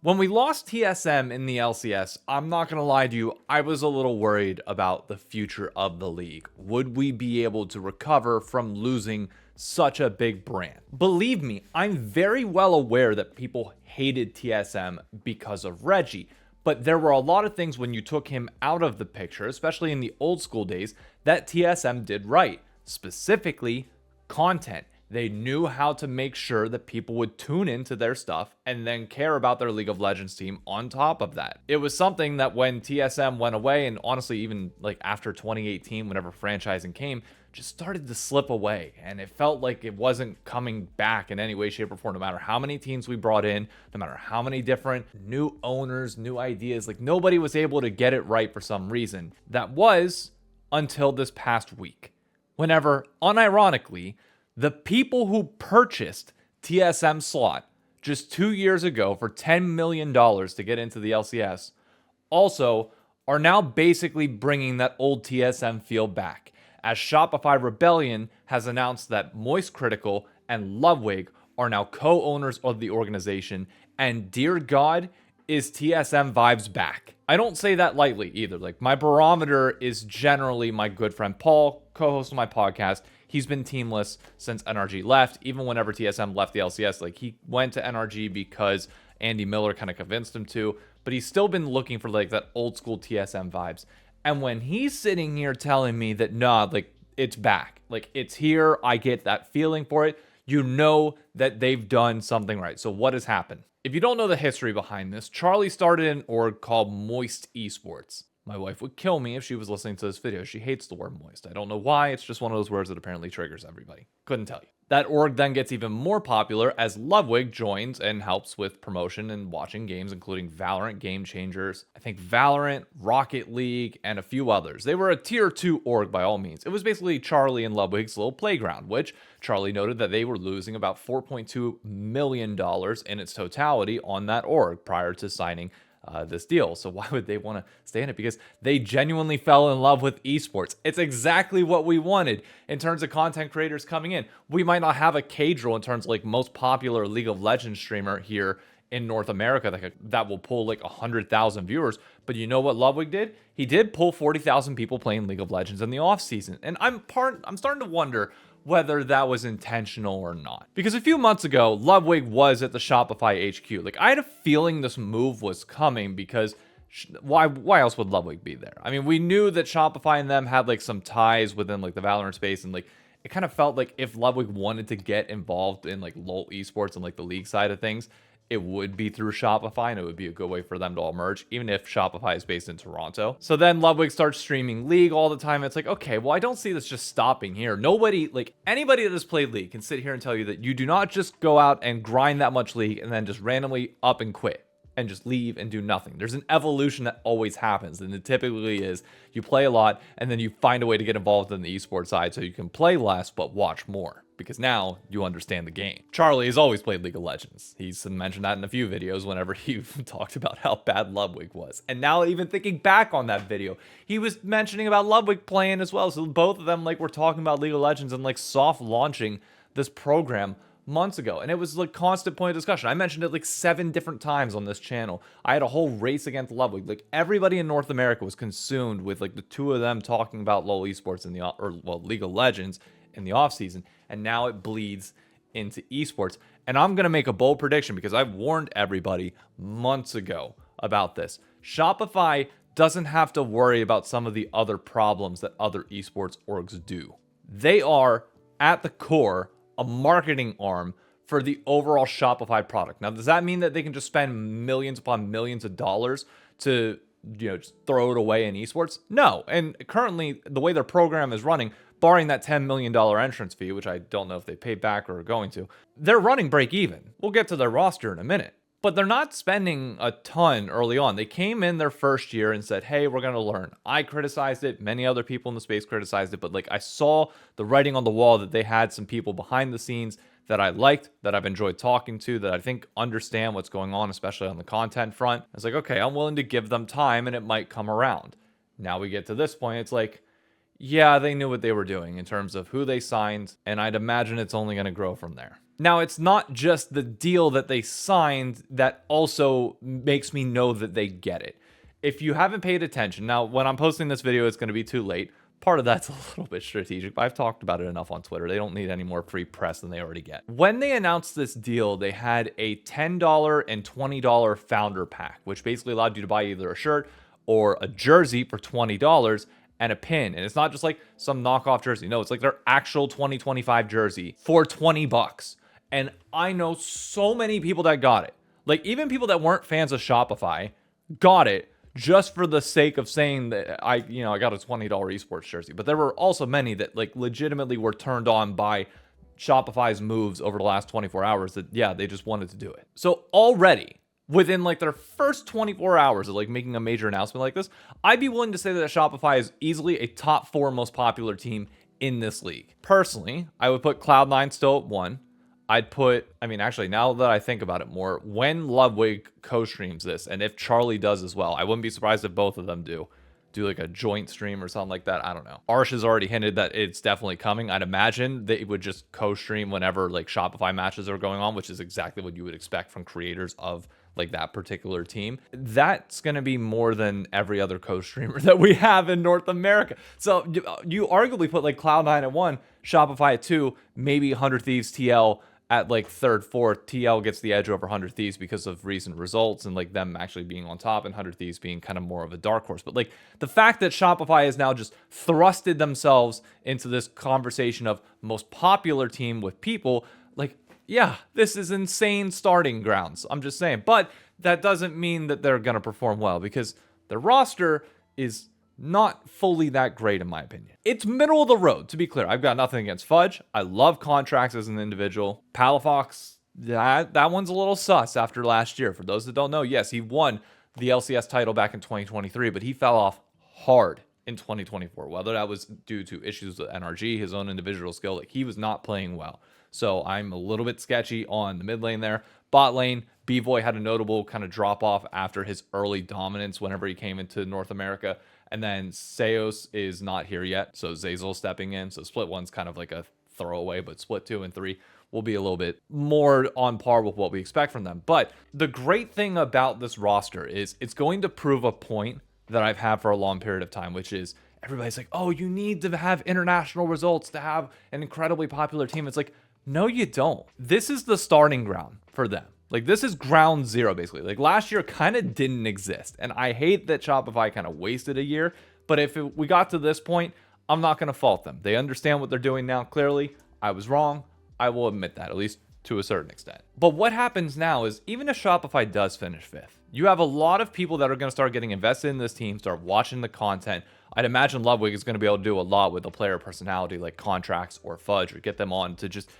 When we lost TSM in the LCS, I'm not going to lie to you, I was a little worried about the future of the league. Would we be able to recover from losing such a big brand? Believe me, I'm very well aware that people hated TSM because of Reggie, but there were a lot of things when you took him out of the picture, especially in the old school days, that TSM did right. Specifically, content. They knew how to make sure that people would tune into their stuff and then care about their League of Legends team on top of that. It was something that when TSM went away, and honestly, even like after 2018, whenever franchising came, just started to slip away. And it felt like it wasn't coming back in any way, shape, or form, no matter how many teams we brought in, no matter how many different new owners, new ideas, like nobody was able to get it right for some reason. That was until this past week, whenever, unironically, the people who purchased TSM slot just 2 years ago for $10 million to get into the LCS also are now basically bringing that old TSM feel back, as Shopify Rebellion has announced that Moist Critical and Ludwig are now co-owners of the organization, and dear God, is TSM vibes back. I don't say that lightly either. Like, my barometer is generally my good friend Paul, co-host of my podcast. He's been teamless since NRG left. Even whenever TSM left the LCS, like, he went to NRG because Andy Miller kind of convinced him to, but he's still been looking for like that old school TSM vibes. And when he's sitting here telling me that, nah, like, it's back, like, it's here, I get that feeling for it, you know that they've done something right. So what has happened? If you don't know the history behind this, Charlie started an org called Moist Esports. My wife would kill me if she was listening to this video. She hates the word moist. I don't know why. It's just one of those words that apparently triggers everybody. Couldn't tell you. That org then gets even more popular as Ludwig joins and helps with promotion and watching games, including Valorant Game Changers, I think Valorant, Rocket League, and a few others. They were a tier 2 org by all means. It was basically Charlie and Ludwig's little playground, which Charlie noted that they were losing about $4.2 million in its totality on that org prior to signing this deal. So why would they want to stay in it? Because they genuinely fell in love with esports. It's exactly what we wanted in terms of content creators coming in. We might not have a cage rule in terms of like most popular League of Legends streamer here in North America that will pull like 100,000 viewers. But you know what Ludwig did? He did pull 40,000 people playing League of Legends in the off season. And I'm starting to wonder whether that was intentional or not. Because a few months ago, Ludwig was at the Shopify HQ. Like, I had a feeling this move was coming because why else would Ludwig be there? I mean, we knew that Shopify and them had like some ties within like the Valorant space, and like it kind of felt like if Ludwig wanted to get involved in like LoL esports and like the league side of things, it would be through Shopify, and it would be a good way for them to all merge, even if Shopify is based in Toronto. So then Ludwig starts streaming League all the time. It's like, okay, well, I don't see this just stopping here. Nobody, like anybody that has played League can sit here and tell you that you do not just go out and grind that much League and then just randomly up and quit and just leave and do nothing. There's an evolution that always happens, and it typically is you play a lot and then you find a way to get involved in the esports side so you can play less but watch more, because now you understand the game. Charlie has always played League of Legends. He's mentioned that in a few videos whenever he talked about how bad Ludwig was. And now even thinking back on that video, he was mentioning about Ludwig playing as well. So both of them like were talking about League of Legends and like soft launching this program months ago, and it was like constant point of discussion. I mentioned it like 7 different times on this channel. I had a whole race against Ludwig. Like everybody in North America was consumed with like the two of them talking about LoL esports in the League of Legends in the off season, and now it bleeds into esports. And I'm gonna make a bold prediction because I've warned everybody months ago about this. Shopify doesn't have to worry about some of the other problems that other esports orgs do. They are at the core a marketing arm for the overall Shopify product. Now, does that mean that they can just spend millions upon millions of dollars to, just throw it away in esports? No. And currently, the way their program is running, barring that $10 million entrance fee, which I don't know if they paid back or are going to, they're running break even. We'll get to their roster in a minute. But they're not spending a ton early on. They came in their first year and said, hey, we're going to learn. I criticized it. Many other people in the space criticized it. But like I saw the writing on the wall that they had some people behind the scenes that I liked, that I've enjoyed talking to, that I think understand what's going on, especially on the content front. I was like, okay, I'm willing to give them time and it might come around. Now we get to this point. It's like, yeah, they knew what they were doing in terms of who they signed. And I'd imagine it's only going to grow from there. Now, it's not just the deal that they signed that also makes me know that they get it. If you haven't paid attention, now when I'm posting this video, it's going to be too late. Part of that's a little bit strategic, but I've talked about it enough on Twitter. They don't need any more free press than they already get. When they announced this deal, they had a $10 and $20 founder pack, which basically allowed you to buy either a shirt or a jersey for $20 and a pin. And it's not just like some knockoff jersey. No, it's like their actual 2025 jersey for $20. And I know so many people that got it. Like even people that weren't fans of Shopify got it just for the sake of saying that I got a $20 esports jersey. But there were also many that like legitimately were turned on by Shopify's moves over the last 24 hours that, yeah, they just wanted to do it. So already within like their first 24 hours of like making a major announcement like this, I'd be willing to say that Shopify is easily a top 4 most popular team in this league. Personally, I would put Cloud9 still at 1. Actually, now that I think about it more, when Ludwig co-streams this, and if Charlie does as well, I wouldn't be surprised if both of them do like a joint stream or something like that. I don't know. Arsh has already hinted that it's definitely coming. I'd imagine they would just co-stream whenever like Shopify matches are going on, which is exactly what you would expect from creators of like that particular team. That's going to be more than every other co-streamer that we have in North America. So you arguably put like Cloud9 at 1, Shopify at 2, maybe 100 Thieves TL at like 3rd, 4th. TL gets the edge over 100 Thieves because of recent results and like them actually being on top and 100 Thieves being kind of more of a dark horse. But like the fact that Shopify has now just thrusted themselves into this conversation of most popular team with people, like, yeah, this is insane starting grounds. I'm just saying. But that doesn't mean that they're going to perform well because their roster is not fully that great in my opinion. It's middle of the road, to be clear. I've got nothing against Fudge. I love Contracts as an individual. Palafox, that one's a little sus after last year. For those that don't know, yes, he won the LCS title back in 2023, but he fell off hard in 2024. Whether that was due to issues with NRG, his own individual skill, like he was not playing well. So I'm a little bit sketchy on the mid lane there. Bot lane, B-Boy had a notable kind of drop off after his early dominance whenever he came into North America. And then Seos is not here yet, so Zazel stepping in. So split 1's kind of like a throwaway, but split 2 and 3 will be a little bit more on par with what we expect from them. But the great thing about this roster is it's going to prove a point that I've had for a long period of time, which is everybody's like, oh, you need to have international results to have an incredibly popular team. It's like, no, you don't. This is the starting ground for them. Like, this is ground zero, basically. Like, last year kind of didn't exist. And I hate that Shopify kind of wasted a year. But if we got to this point, I'm not going to fault them. They understand what they're doing now. Clearly, I was wrong. I will admit that, at least to a certain extent. But what happens now is, even if Shopify does finish 5th, you have a lot of people that are going to start getting invested in this team, start watching the content. I'd imagine Ludwig is going to be able to do a lot with a player personality like Contracts or Fudge, or get them on to just,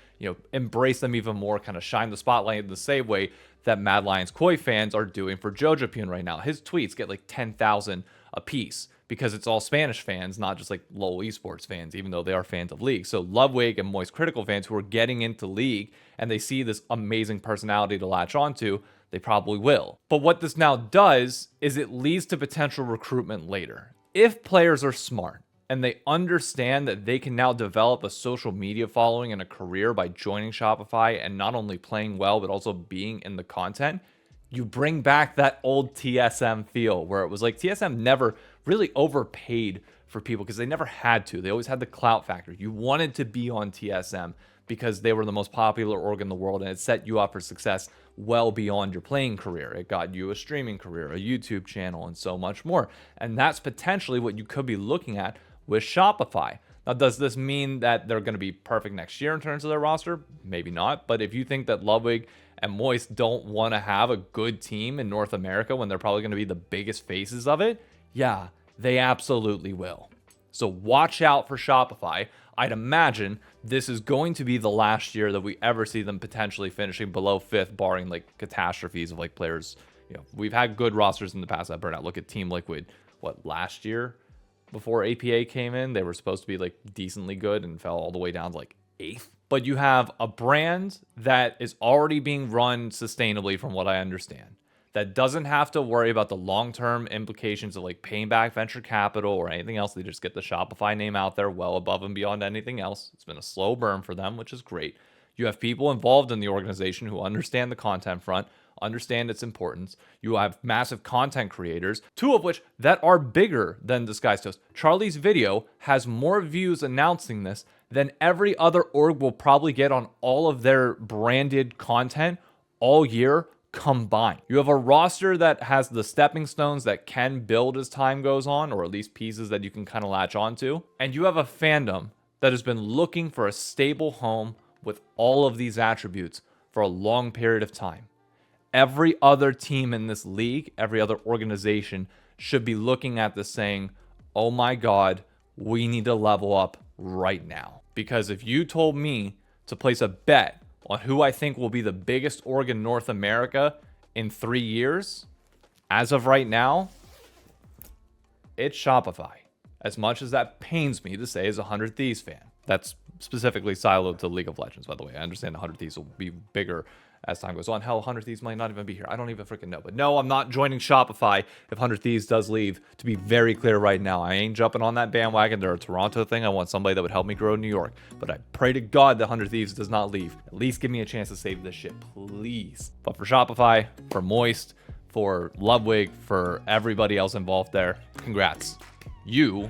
embrace them even more, kind of shine the spotlight in the same way that Mad Lions Koi fans are doing for Jojapune right now. His tweets get like 10,000 a piece because it's all Spanish fans, not just like LoL esports fans, even though they are fans of League. So Ludwig and Moist Critical fans who are getting into League and they see this amazing personality to latch onto, they probably will. But what this now does is it leads to potential recruitment later. If players are smart and they understand that they can now develop a social media following and a career by joining Shopify and not only playing well, but also being in the content, you bring back that old TSM feel where it was like TSM never really overpaid for people because they never had to. They always had the clout factor. You wanted to be on TSM because they were the most popular org in the world and it set you up for success well beyond your playing career. It got you a streaming career, a YouTube channel, and so much more. And that's potentially what you could be looking at with Shopify. Now, does this mean that they're going to be perfect next year in terms of their roster? Maybe not. But if you think that Ludwig and Moist don't want to have a good team in North America when they're probably going to be the biggest faces of it, yeah, they absolutely will. So watch out for Shopify. I'd imagine this is going to be the last year that we ever see them potentially finishing below 5th, barring like catastrophes of like players. We've had good rosters in the past that burn out. Look at Team Liquid, last year? Before APA came in, they were supposed to be like decently good and fell all the way down to like 8th. But you have a brand that is already being run sustainably from what I understand, that doesn't have to worry about the long-term implications of like paying back venture capital or anything else. They just get the Shopify name out there well above and beyond anything else. It's been a slow burn for them, which is great. You have people involved in the organization who understand the content front, understand its importance. You have massive content creators, two of which that are bigger than Disguised Toast. Charlie's video has more views announcing this than every other org will probably get on all of their branded content all year combined. You have a roster that has the stepping stones that can build as time goes on, or at least pieces that you can kind of latch onto. And you have a fandom that has been looking for a stable home with all of these attributes for a long period of time. Every other team in this league, every other organization should be looking at this saying, oh my God, we need to level up right now. Because if you told me to place a bet on who I think will be the biggest org in North America in 3 years, as of right now, it's Shopify. As much as that pains me to say as a 100 Thieves fan. That's specifically siloed to League of Legends, by the way. I understand 100 Thieves will be bigger as time goes on. Hell, 100 Thieves might not even be here. I don't even freaking know. But no, I'm not joining Shopify if 100 Thieves does leave. To be very clear right now, I ain't jumping on that bandwagon. They're a Toronto thing. I want somebody that would help me grow in New York. But I pray to God that 100 Thieves does not leave. At least give me a chance to save this shit, please. But for Shopify, for Moist, for Ludwig, for everybody else involved there, congrats. You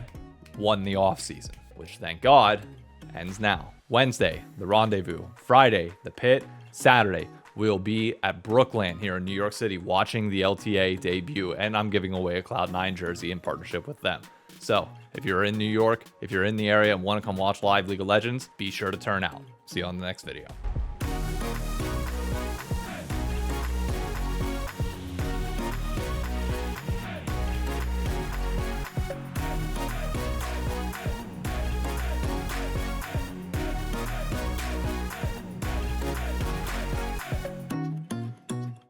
won the offseason, which thank God ends now. Wednesday, the Rendezvous. Friday, the Pit. Saturday, we'll be at Brooklyn here in New York City watching the LTA debut, and I'm giving away a Cloud9 jersey in partnership with them. So if you're in New York, if you're in the area and want to come watch live League of Legends, be sure to turn out. See you on the next video.